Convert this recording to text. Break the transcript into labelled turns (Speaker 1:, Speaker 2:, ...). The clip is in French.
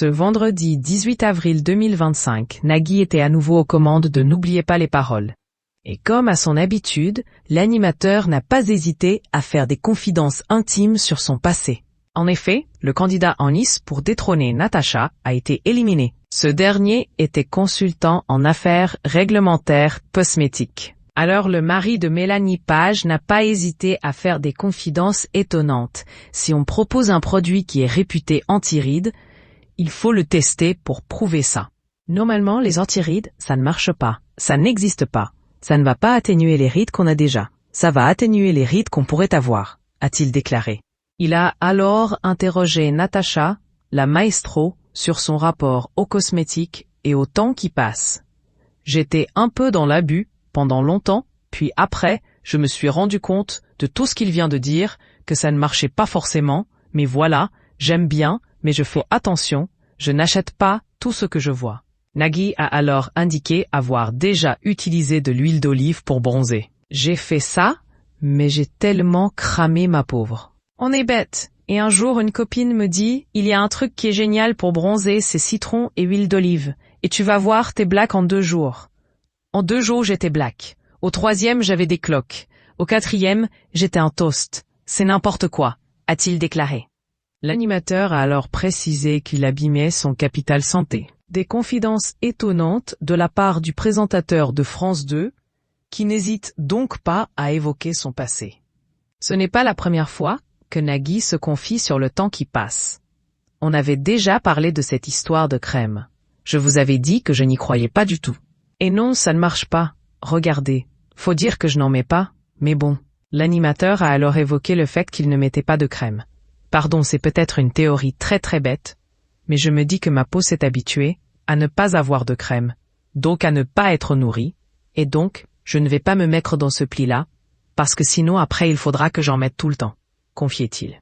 Speaker 1: Ce vendredi 18 avril 2025, Nagui était à nouveau aux commandes de N'oubliez pas les paroles. Et comme à son habitude, l'animateur n'a pas hésité à faire des confidences intimes sur son passé. En effet, le candidat en lice pour détrôner Natacha a été éliminé. Ce dernier était consultant en affaires réglementaires cosmétiques. Alors le mari de Mélanie Page n'a pas hésité à faire des confidences étonnantes. Si on propose un produit qui est réputé anti-rides, il faut le tester pour prouver ça. Normalement, les anti-rides, ça ne marche pas. Ça n'existe pas. Ça ne va pas atténuer les rides qu'on a déjà. Ça va atténuer les rides qu'on pourrait avoir, a-t-il déclaré. Il a alors interrogé Natacha, la maestro, sur son rapport aux cosmétiques et au temps qui passe. J'étais un peu dans l'abus pendant longtemps, puis après, je me suis rendu compte de tout ce qu'il vient de dire, que ça ne marchait pas forcément, mais voilà, j'aime bien, mais je fais attention, je n'achète pas tout ce que je vois. Nagui a alors indiqué avoir déjà utilisé de l'huile d'olive pour bronzer. J'ai fait ça, mais j'ai tellement cramé ma pauvre. On est bête. Et un jour, une copine me dit, il y a un truc qui est génial pour bronzer, c'est citron et huile d'olive. Et tu vas voir, t'es black en 2 jours. En 2 jours, j'étais black. Au 3e, j'avais des cloques. Au 4e, j'étais un toast. C'est n'importe quoi, a-t-il déclaré. L'animateur a alors précisé qu'il abîmait son capital santé. Des confidences étonnantes de la part du présentateur de France 2, qui n'hésite donc pas à évoquer son passé. Ce n'est pas la première fois que Nagui se confie sur le temps qui passe. On avait déjà parlé de cette histoire de crème. Je vous avais dit que je n'y croyais pas du tout. Et non, ça ne marche pas. Regardez. Faut dire que je n'en mets pas, mais bon. L'animateur a alors évoqué le fait qu'il ne mettait pas de crème. Pardon, c'est peut-être une théorie très très bête, mais je me dis que ma peau s'est habituée à ne pas avoir de crème, donc à ne pas être nourrie, et donc, je ne vais pas me mettre dans ce pli-là, parce que sinon après il faudra que j'en mette tout le temps, confiait-il.